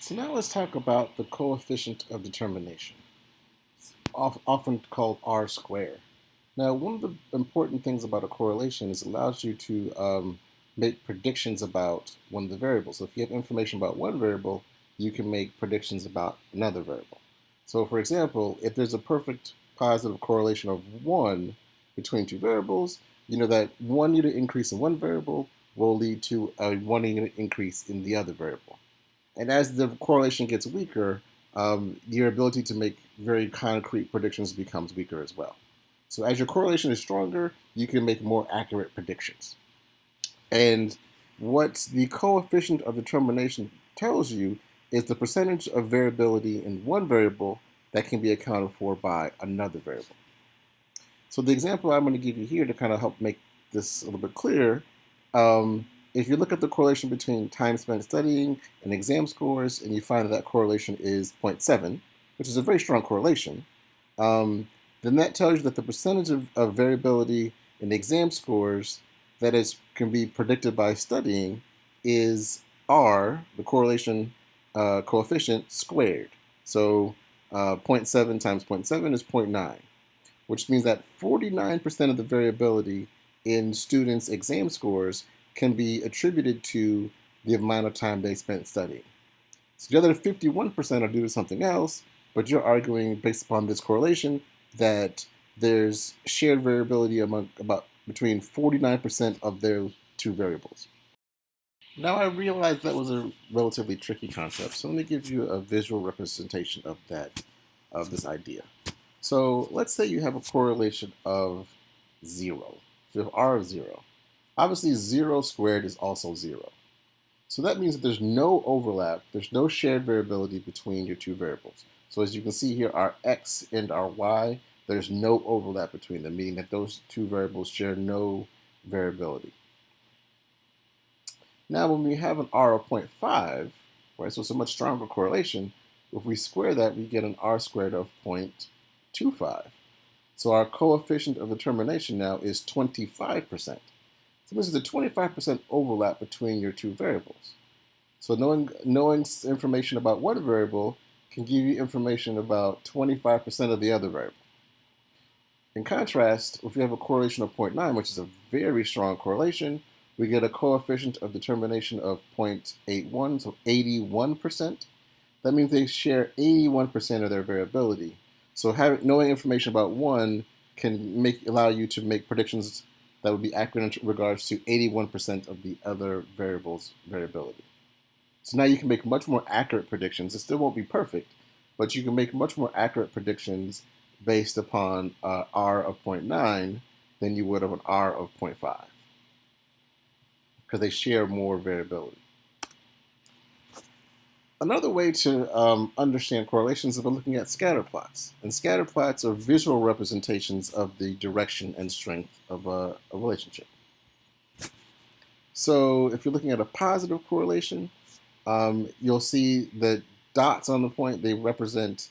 So now let's talk about the coefficient of determination, often called R squared. Now, one of the important things about a correlation is it allows you to make predictions about one of the variables. So if you have information about one variable, you can make predictions about another variable. So for example, if there's a perfect positive correlation of 1 between two variables, you know that 1 unit increase in one variable will lead to a 1 unit increase in the other variable. And as the correlation gets weaker, your ability to make very concrete predictions becomes weaker as well. So as your correlation is stronger, you can make more accurate predictions. And what the coefficient of determination tells you is the percentage of variability in one variable that can be accounted for by another variable. So the example I'm going to give you here to kind of help make this a little bit clearer, if you look at the correlation between time spent studying and exam scores, and you find that correlation is zero point 0.7, which is a very strong correlation, then that tells you that the percentage of variability in the exam scores that can be predicted by studying is R, the correlation coefficient, squared. So 0.7 times 0.7 is 0.9, which means that 49% of the variability in students' exam scores can be attributed to the amount of time they spent studying. So the other 51% are due to something else, but you're arguing based upon this correlation that there's shared variability among about between 49% of their two variables. Now I realize that was a relatively tricky concept, so let me give you a visual representation of this idea. So let's say you have a correlation of 0. So you have R of 0. Obviously 0 squared is also 0. So that means that there's no overlap, there's no shared variability between your two variables. So as you can see here, our x and our y, there's no overlap between them, meaning that those two variables share no variability. Now when we have an R of 0.5, right, so it's a much stronger correlation, if we square that, we get an R squared of 0.25. So our coefficient of determination now is 25%. So this is a 25% overlap between your two variables. So knowing information about one variable can give you information about 25% of the other variable. In contrast, if we have a correlation of 0.9, which is a very strong correlation, we get a coefficient of determination of 0.81, so 81%. That means they share 81% of their variability. So knowing information about one can allow you to make predictions that would be accurate in regards to 81% of the other variables' variability. So now you can make much more accurate predictions. It still won't be perfect, but you can make much more accurate predictions based upon R of 0.9 than you would of an R of 0.5 because they share more variability. Another way to understand correlations is by looking at scatter plots. And scatter plots are visual representations of the direction and strength of a relationship. So if you're looking at a positive correlation, you'll see that dots on the point, they represent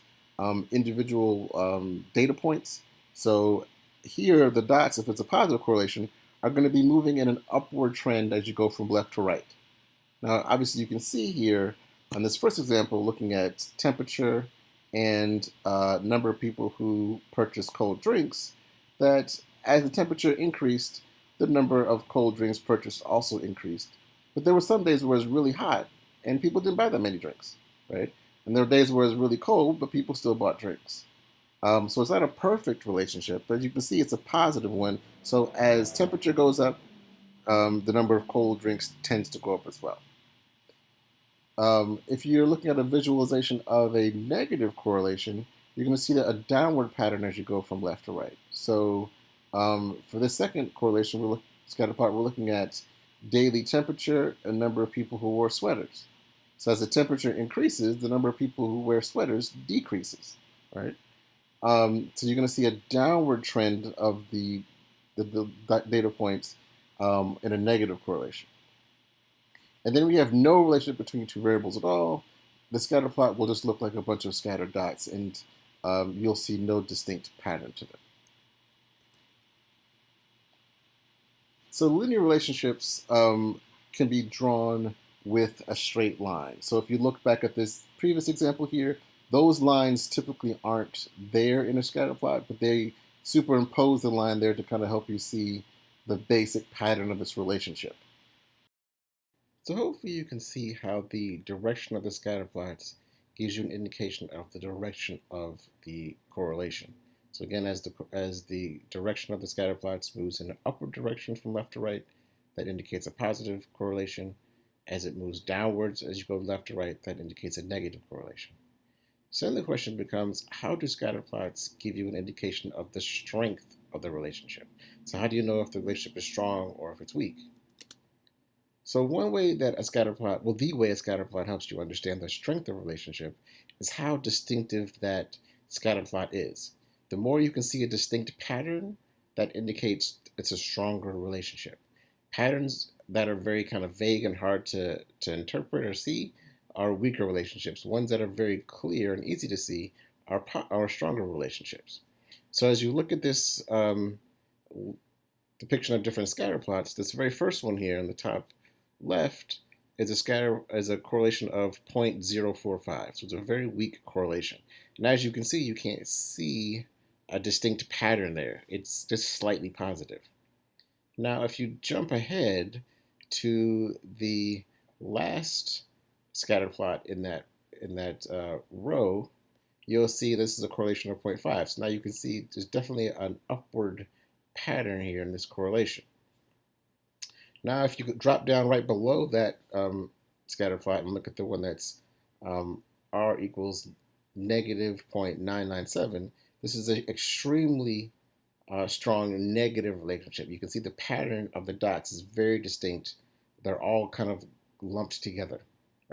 individual data points. So here, the dots, if it's a positive correlation, are going to be moving in an upward trend as you go from left to right. Now, obviously, you can see here on this first example, looking at temperature and number of people who purchased cold drinks, that as the temperature increased, the number of cold drinks purchased also increased. But there were some days where it was really hot and people didn't buy that many drinks, right? And there were days where it was really cold, but people still bought drinks. So it's not a perfect relationship, but you can see it's a positive one. So as temperature goes up, the number of cold drinks tends to go up as well. If you're looking at a visualization of a negative correlation, you're going to see that a downward pattern as you go from left to right. So for this second correlation, scatter plot, we're looking at daily temperature and number of people who wore sweaters. So as the temperature increases, the number of people who wear sweaters decreases, right? So you're going to see a downward trend of the data points in a negative correlation. And then we have no relationship between two variables at all. The scatter plot will just look like a bunch of scattered dots, and you'll see no distinct pattern to them. So linear relationships can be drawn with a straight line. So if you look back at this previous example here, those lines typically aren't there in a scatter plot, but they superimpose the line there to kind of help you see the basic pattern of this relationship. So hopefully you can see how the direction of the scatter plots gives you an indication of the direction of the correlation. So again, as the direction of the scatter plots moves in an upward direction from left to right, that indicates a positive correlation. As it moves downwards as you go left to right, that indicates a negative correlation. So then the question becomes, how do scatter plots give you an indication of the strength of the relationship? So how do you know if the relationship is strong or if it's weak? So one way that a scatter plot, well, the way a scatter plot helps you understand the strength of a relationship is how distinctive that scatter plot is. The more you can see a distinct pattern, that indicates it's a stronger relationship. Patterns that are very kind of vague and hard to interpret or see are weaker relationships. Ones that are very clear and easy to see are stronger relationships. So as you look at this depiction of different scatter plots, this very first one here in the top left is a correlation of 0.045. So it's a very weak correlation. And as you can see, you can't see a distinct pattern there. It's just slightly positive. Now, if you jump ahead to the last scatter plot in that row, you'll see this is a correlation of 0.5. So now you can see there's definitely an upward pattern here in this correlation. Now, if you could drop down right below that scatter plot and look at the one that's R equals negative 0.997, this is an extremely strong negative relationship. You can see the pattern of the dots is very distinct. They're all kind of lumped together,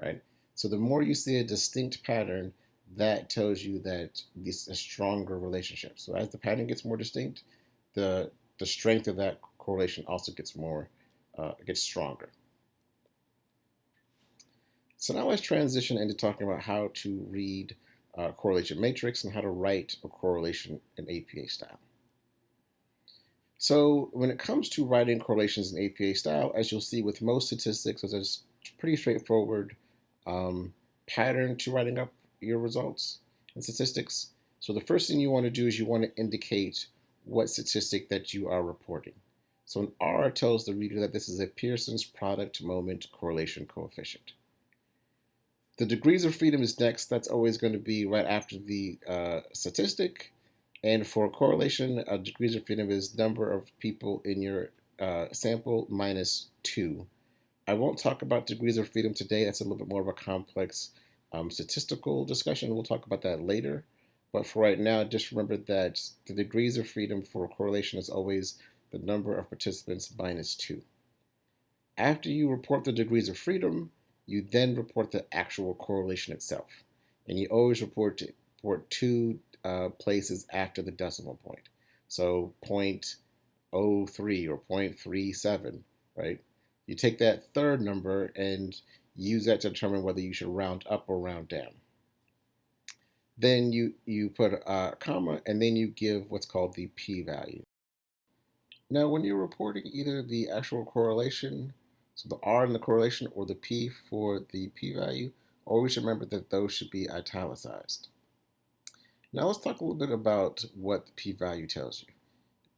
right? So the more you see a distinct pattern, that tells you that this is a stronger relationship. So as the pattern gets more distinct, the strength of that correlation also gets stronger. So now let's transition into talking about how to read a correlation matrix and how to write a correlation in APA style. So when it comes to writing correlations in APA style, as you'll see with most statistics, there's a pretty straightforward pattern to writing up your results in statistics. So the first thing you want to do is you want to indicate what statistic that you are reporting. So an R tells the reader that this is a Pearson's product moment correlation coefficient. The degrees of freedom is next. That's always going to be right after the statistic. And for correlation, degrees of freedom is number of people in your sample minus 2. I won't talk about degrees of freedom today. That's a little bit more of a complex statistical discussion. We'll talk about that later. But for right now, just remember that the degrees of freedom for correlation is always the number of participants minus 2. After you report the degrees of freedom, you then report the actual correlation itself. And you always report two places after the decimal point. So 0.03 or 0.37, right? You take that third number and use that to determine whether you should round up or round down. Then you put a comma, and then you give what's called the p-value. Now, when you're reporting either the actual correlation, so the R in the correlation, or the P for the p-value, always remember that those should be italicized. Now let's talk a little bit about what the p-value tells you.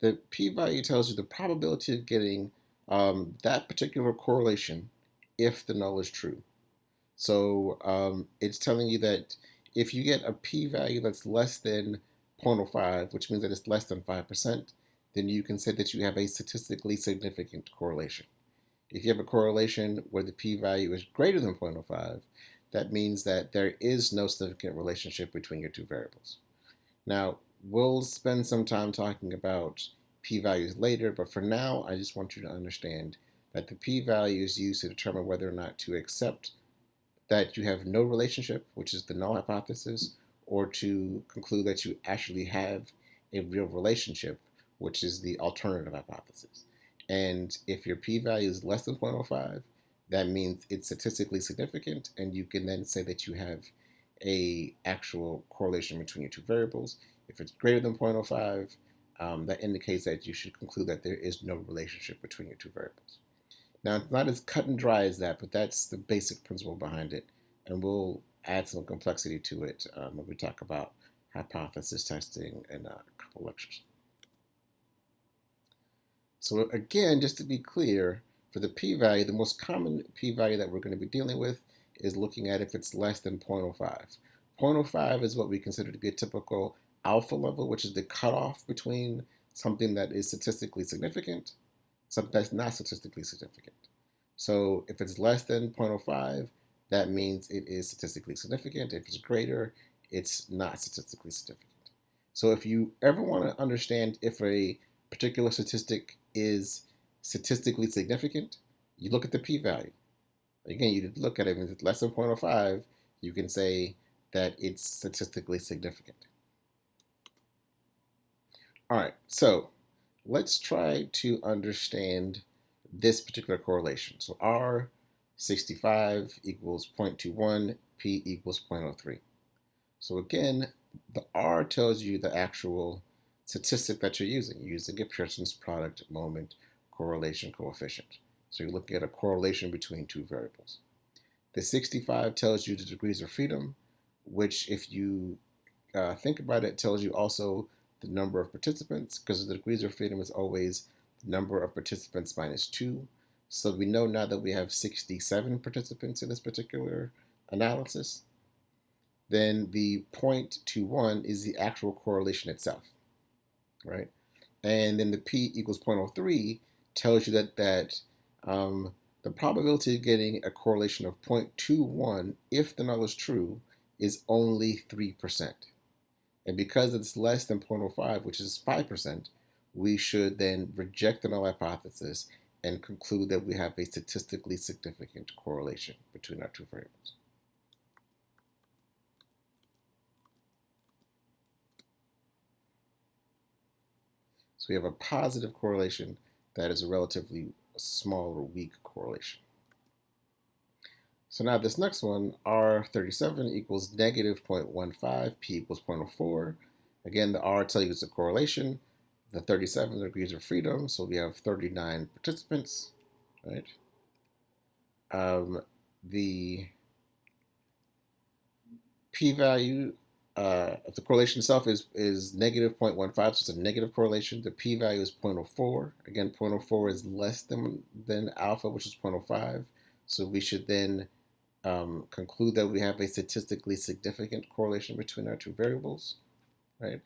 The p-value tells you the probability of getting that particular correlation if the null is true. So it's telling you that if you get a p-value that's less than 0.05, which means that it's less than 5%, then you can say that you have a statistically significant correlation. If you have a correlation where the p-value is greater than 0.05, that means that there is no significant relationship between your two variables. Now, we'll spend some time talking about p-values later, but for now, I just want you to understand that the p-value is used to determine whether or not to accept that you have no relationship, which is the null hypothesis, or to conclude that you actually have a real relationship, which is the alternative hypothesis. And if your p-value is less than 0.05, that means it's statistically significant, and you can then say that you have a actual correlation between your two variables. If it's greater than 0.05, that indicates that you should conclude that there is no relationship between your two variables. Now, it's not as cut and dry as that, but that's the basic principle behind it. And we'll add some complexity to it when we talk about hypothesis testing in a couple lectures. So again, just to be clear, for the p-value, the most common p-value that we're going to be dealing with is looking at if it's less than 0.05. 0.05 is what we consider to be a typical alpha level, which is the cutoff between something that is statistically significant, something that's not statistically significant. So if it's less than 0.05, that means it is statistically significant. If it's greater, it's not statistically significant. So if you ever want to understand if a particular statistic is statistically significant, you look at the p-value. Again, you look at it, if it's less than 0.05, you can say that it's statistically significant. All right, so let's try to understand this particular correlation. So R65 equals 0.21, P equals 0.03. So again, the R tells you the actual statistic that you're using. You're using a Pearson's product moment correlation coefficient. So you're looking at a correlation between two variables. The 65 tells you the degrees of freedom, which if you think about it, tells you also the number of participants, because the degrees of freedom is always the number of participants minus 2. So we know now that we have 67 participants in this particular analysis. Then the 0.21 is the actual correlation itself, right? And then the p equals 0.03 tells you that the probability of getting a correlation of 0.21, if the null is true, is only 3%. And because it's less than 0.05, which is 5%, we should then reject the null hypothesis and conclude that we have a statistically significant correlation between our two variables. So we have a positive correlation that is a relatively small or weak correlation. So now this next one, R37 equals negative 0.15, P equals 0.04. Again, the R tells you it's a correlation. The 37 degrees of freedom, so we have 39 participants, right? The p-value of the correlation itself is negative 0.15, so it's a negative correlation. The p-value is 0.04. Again, 0.04 is less than alpha, which is 0.05. So we should then conclude that we have a statistically significant correlation between our two variables, right?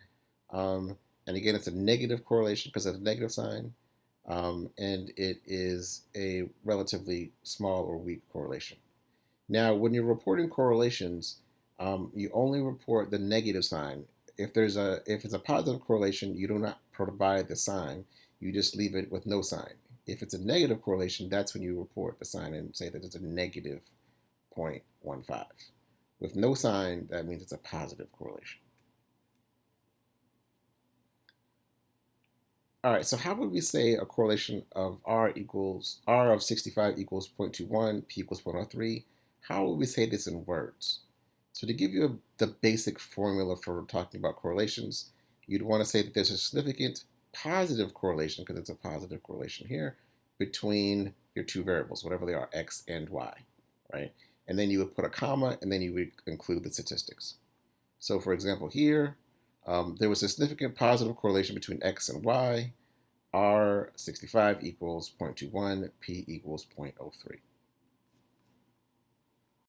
And again, it's a negative correlation because of the negative sign, and it is a relatively small or weak correlation. Now, when you're reporting correlations, you only report the negative sign. If it's a positive correlation, you do not provide the sign. You just leave it with no sign. If it's a negative correlation, that's when you report the sign and say that it's a negative 0.15. With no sign, that means it's a positive correlation. All right, so how would we say a correlation of R of 65 equals 0.21, P equals 0.03? How would we say this in words? So to give you the basic formula for talking about correlations, you'd want to say that there's a significant positive correlation, because it's a positive correlation here, between your two variables, whatever they are, x and y, right? And then you would put a comma, and then you would include the statistics. So for example here, there was a significant positive correlation between x and y. R65 equals 0.21, P equals 0.03.